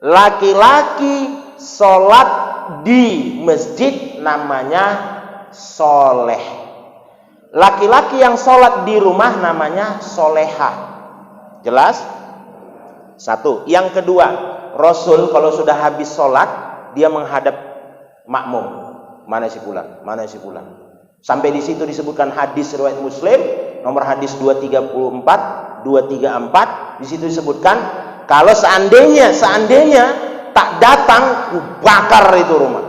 Laki-laki sholat di masjid namanya soleh. Laki-laki yang sholat di rumah namanya soleha. Jelas? Satu. Yang kedua, Rasul kalau sudah habis sholat, dia menghadap makmum. Mana si fulan? Mana si fulan? Sampai di situ disebutkan hadis riwayat Muslim, nomor hadis 234, 234. Di situ disebutkan kalau seandainya tak datang, bakar itu rumah.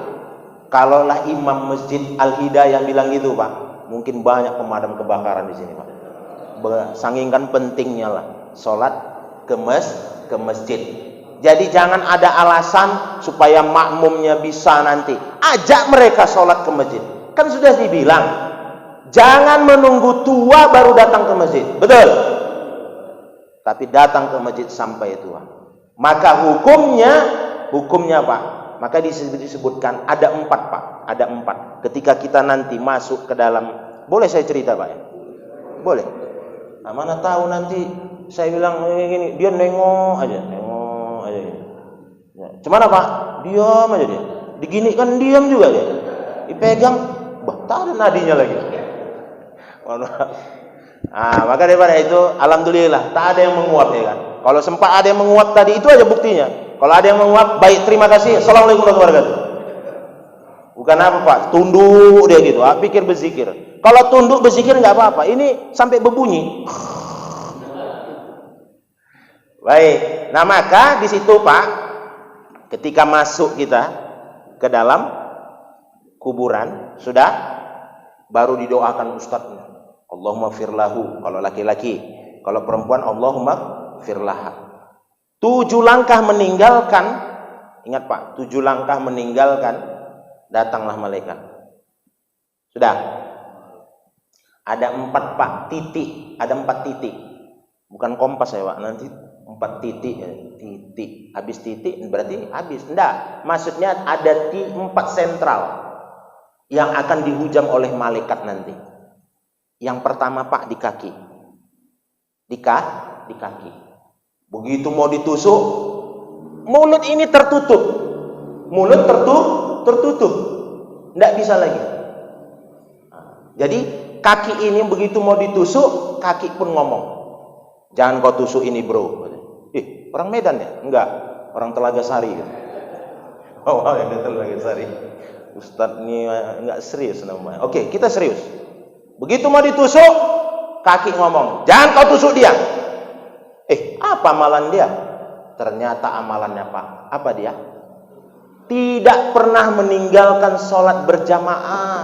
Kalaulah imam masjid Al-Hidayah bilang gitu, Pak, mungkin banyak pemadam kebakaran di sini, Pak. Sangingkan pentingnya lah sholat ke masjid. Jadi jangan ada alasan supaya makmumnya bisa nanti. Ajak mereka sholat ke masjid. Kan sudah dibilang, jangan menunggu tua baru datang ke masjid. Betul? Tapi datang ke masjid sampai tua. Maka hukumnya Pak, maka disebutkan ada 4, Pak. Ada 4. Ketika kita nanti masuk ke dalam, boleh saya cerita, Pak ya? Boleh. Nah, mana tahu nanti saya bilang gini, dia nengok aja gitu. Ya. Cuman Pak, diam aja dia. Digini kan diam juga dia. Dipegang, tak ada nadinya lagi. Maka daripada itu, alhamdulillah tak ada yang menguap ya kan. Kalau sempat ada yang menguap tadi, itu aja buktinya. Kalau ada yang menguap, baik, terima kasih. Assalamualaikum warahmatullahi wabarakatuh. Bukan apa Pak, tunduk dia gitu. Pikir berzikir. Kalau tunduk berzikir nggak apa-apa. Ini sampai berbunyi. Baik. Nah maka di situ Pak, ketika masuk kita ke dalam kuburan, sudah baru didoakan ustadznya. Allahumma firlahu kalau laki-laki, kalau perempuan Allahumma firlaha. 7 langkah meninggalkan, ingat Pak, 7 langkah meninggalkan, datanglah malaikat. Sudah. Ada 4 Pak titik, ada 4 titik. Bukan kompas ya Pak, nanti 4 titik, titik. Habis titik berarti habis. Enggak, maksudnya ada 4 sentral yang akan dihujam oleh malaikat nanti. Yang pertama Pak di kaki. Di kaki. Begitu mau ditusuk, mulut ini tertutup. Mulut tertutup. Enggak bisa lagi. Jadi kaki ini begitu mau ditusuk, kaki pun ngomong. Jangan kau tusuk ini, bro. Orang Medan ya? Enggak. Orang Telaga Sari. Oh, yang Telaga Sari. Ustadz ini enggak serius namanya. Oke, kita serius. Begitu mau ditusuk, kaki ngomong, jangan kau tusuk dia. Apa amalan dia? Ternyata amalannya Pak, apa dia? Tidak pernah meninggalkan sholat berjamaah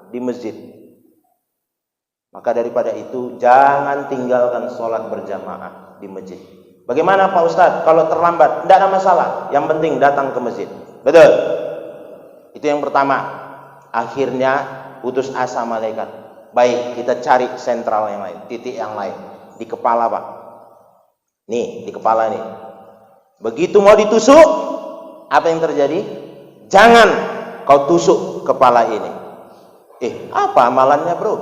di masjid. Maka daripada itu, jangan tinggalkan sholat berjamaah di masjid. Bagaimana Pak Ustadz? Kalau terlambat, tidak ada masalah. Yang penting datang ke masjid. Betul? Itu yang pertama. Akhirnya putus asa malaikat. Baik, kita cari sentral yang lain, titik yang lain. Di kepala Pak. Nih, di kepala nih. Begitu mau ditusuk, apa yang terjadi? Jangan kau tusuk kepala ini. Apa amalannya bro?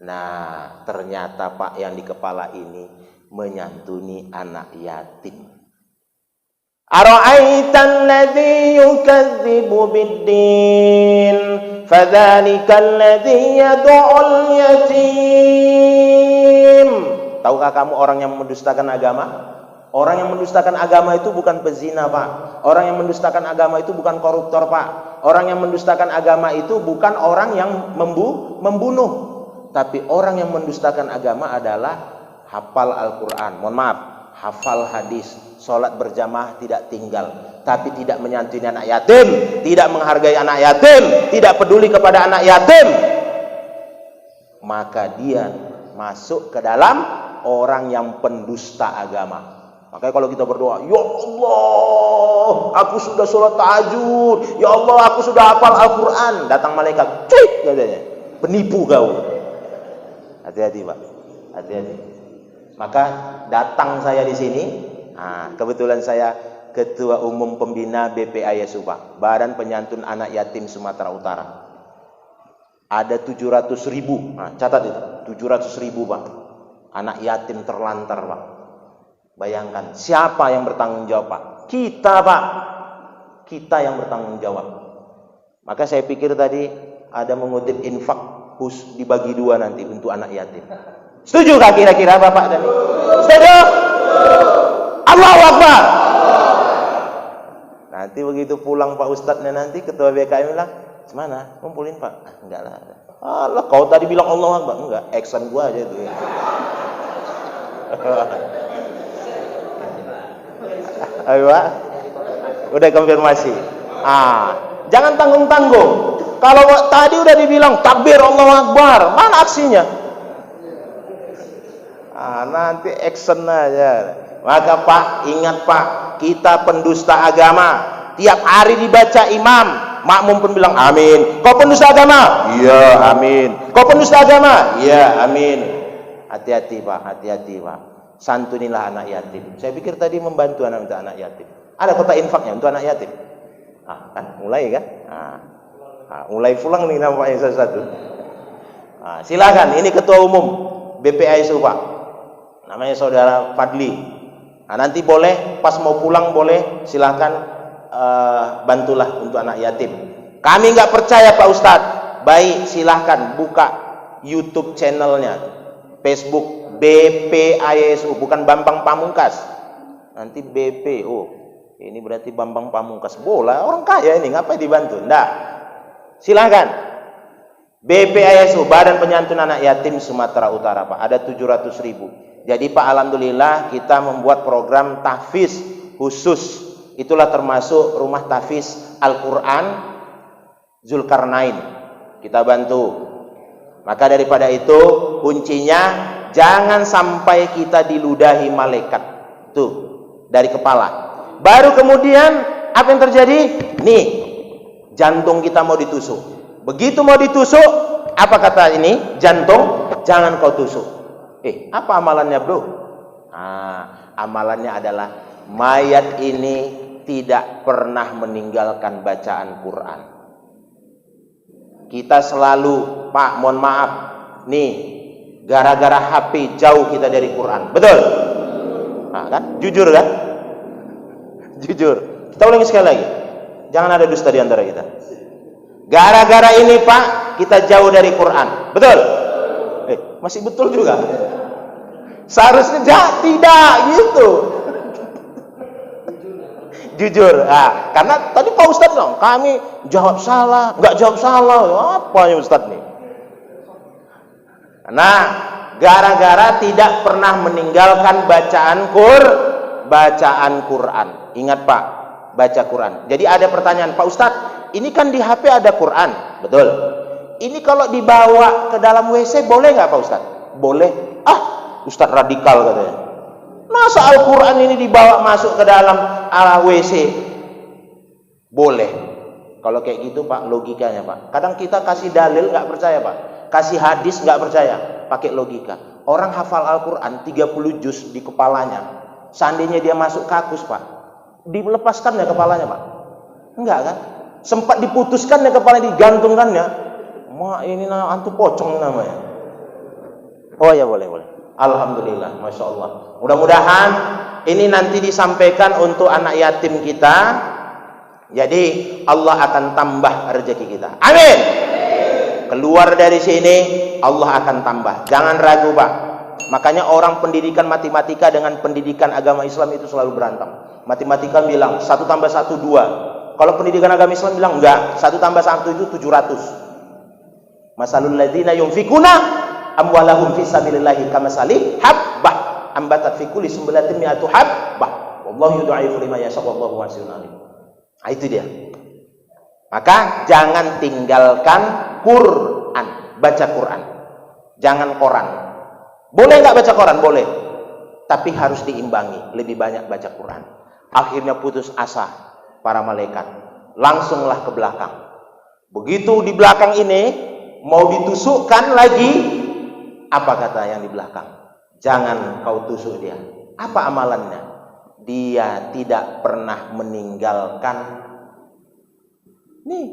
Nah, ternyata Pak yang di kepala ini menyantuni anak yatim. Ara'aital ladzi yukadzibu bid-din fadzalikal ladzi yad'ul yatim. Tahukah kamu orang yang mendustakan agama? Orang yang mendustakan agama itu bukan pezina, Pak. Orang yang mendustakan agama itu bukan koruptor, Pak. Orang yang mendustakan agama itu bukan orang yang membunuh. Tapi orang yang mendustakan agama adalah hafal Al-Quran. Mohon maaf, hafal hadis, sholat berjamaah tidak tinggal, tapi tidak menyantuni anak yatim, tidak menghargai anak yatim, tidak peduli kepada anak yatim, maka dia masuk ke dalam orang yang pendusta agama. Makanya kalau kita berdoa, ya Allah, aku sudah sholat tahajud, ya Allah, aku sudah hafal Al-Quran, datang malaikat, cuit katanya, penipu kau. Hati-hati Pak, hati-hati. Maka datang saya di sini. Kebetulan saya Ketua Umum Pembina BPA Yasupa, Badan Penyantun Anak Yatim Sumatera Utara. Ada 700.000, catat itu, 700.000 Pak, anak yatim terlantar Pak. Bayangkan, siapa yang bertanggung jawab Pak? Kita, Pak. Kita yang bertanggung jawab. Maka saya pikir tadi ada mengutip infak dibagi dua nanti untuk anak yatim. Setuju gak kira-kira Bapak dan Ibu? Setuju? Allahu Akbar. Nanti begitu pulang Pak Ustadznya nanti ketua BKM bilang, "Semana? Kumpulin Pak." Enggak lah. Allah, kau tadi bilang Allahu Akbar. Enggak, action gua aja itu ya. Ayo Pak. Udah konfirmasi. Jangan tanggung-tanggung. Kalau tadi udah dibilang takbir Allahu Akbar, mana aksinya? Nanti action aja. Maka Pak, ingat Pak, kita pendusta agama. Tiap hari dibaca imam, makmum pun bilang amin. Kau pendusta agama? Iya, amin. Kau pendusta agama? Iya, amin. Hati-hati Pak, hati-hati Pak. Santunilah anak yatim. Saya pikir tadi membantu anak yatim. Ada kotak infaknya untuk anak yatim. Kan mulai kan? Mulai pulang nih nampaknya satu-satu. Silakan, ini ketua umum BPISU Pak. Namanya Saudara Fadli. Nanti boleh pas mau pulang boleh silakan bantulah untuk anak yatim. Kami nggak percaya Pak Ustadz. Baik, silahkan buka YouTube channelnya, Facebook BPISU, bukan Bambang Pamungkas. Nanti BP, ini berarti Bambang Pamungkas. Bola orang kaya ini, ngapain dibantu? Nggak. Silahkan. BPISU, Badan Penyantun Anak Yatim Sumatera Utara Pak. Ada 700.000. Jadi Pak, alhamdulillah kita membuat program tahfiz khusus. Itulah termasuk rumah tahfiz Al-Quran Zulkarnain. Kita bantu. Maka daripada itu kuncinya jangan sampai kita diludahi malaikat. Tuh, dari kepala. Baru kemudian apa yang terjadi? Nih, jantung kita mau ditusuk. Begitu mau ditusuk, apa kata ini? Jantung, jangan kau tusuk. Apa amalannya bro? Amalannya adalah mayat ini tidak pernah meninggalkan bacaan Quran. Kita selalu, Pak, mohon maaf, nih, gara-gara HP jauh kita dari Quran. Betul? Kan? Jujur kan? Jujur. Kita ulangi sekali lagi. Jangan ada dusta di antara kita. Gara-gara ini Pak, kita jauh dari Quran. Betul? Masih betul juga. Seharusnya tidak gitu. Jujur. Karena tadi Pak Ustadz bilang, kami jawab salah, nggak jawab salah. Apa ya Ustadz nih? Nah, gara-gara tidak pernah meninggalkan bacaan Quran. Ingat Pak, baca Quran. Jadi ada pertanyaan, Pak Ustadz, ini kan di HP ada Quran. Betul. Ini kalau dibawa ke dalam WC boleh nggak Pak Ustadz? Boleh. Ustadz radikal katanya. Masa Al-Quran ini dibawa masuk ke dalam WC? Boleh. Kalau kayak gitu Pak, logikanya Pak. Kadang kita kasih dalil nggak percaya Pak. Kasih hadis nggak percaya. Pakai logika. Orang hafal Al-Quran 30 juz di kepalanya. Seandainya dia masuk kakus Pak, dilepaskan ya kepalanya Pak? Enggak kan? Sempat diputuskan ya kepalanya, digantungkannya. Ini antu pocong namanya. Oh ya, boleh. Alhamdulillah, Masya Allah. Mudah-mudahan ini nanti disampaikan untuk anak yatim kita. Jadi Allah akan tambah rezeki kita. Amin. Keluar dari sini Allah akan tambah. Jangan ragu Pak. Makanya orang pendidikan matematika dengan pendidikan agama Islam itu selalu berantem. Matematika bilang 1 tambah 1 2. Kalau pendidikan agama Islam bilang enggak, 1 tambah 1 itu 700. Masalul ladzina yunfikuna amwalahum fi sabilillahi kamasalih habbah ambatat fi kulli sumbulatin mi'atu habbah wallahu yudha'ifu liman yasha wallahu wasi'un alim. Itu dia. Maka jangan tinggalkan Quran, baca Quran. Jangan koran. Boleh nggak baca koran? Boleh. Tapi harus diimbangi, lebih banyak baca Quran. Akhirnya putus asa para malaikat. Langsunglah ke belakang. Begitu di belakang ini mau ditusukkan lagi, apa kata yang di belakang? Jangan kau tusuk dia. Apa amalannya? Dia tidak pernah meninggalkan nih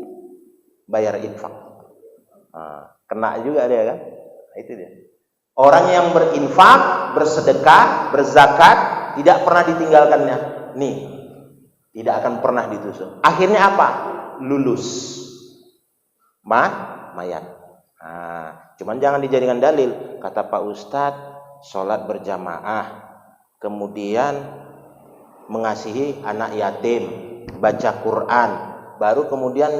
bayar infak. Kena juga dia kan? Itu dia. Orang yang berinfak, bersedekah, berzakat tidak pernah ditinggalkannya. Nih, Tidak akan pernah ditusuk. Akhirnya apa? Lulus. Mayat. Nah, cuman jangan dijadikan dalil. Kata Pak Ustadz, sholat berjamaah, kemudian mengasihi anak yatim, baca Quran, baru kemudian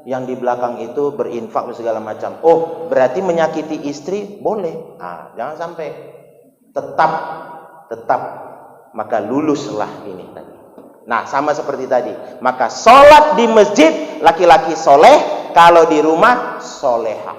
yang di belakang itu berinfak segala macam. Oh, berarti menyakiti istri boleh. Jangan sampai. Tetap maka luluslah ini tadi. Nah, sama seperti tadi. Maka sholat di masjid laki-laki soleh, kalau di rumah soleha.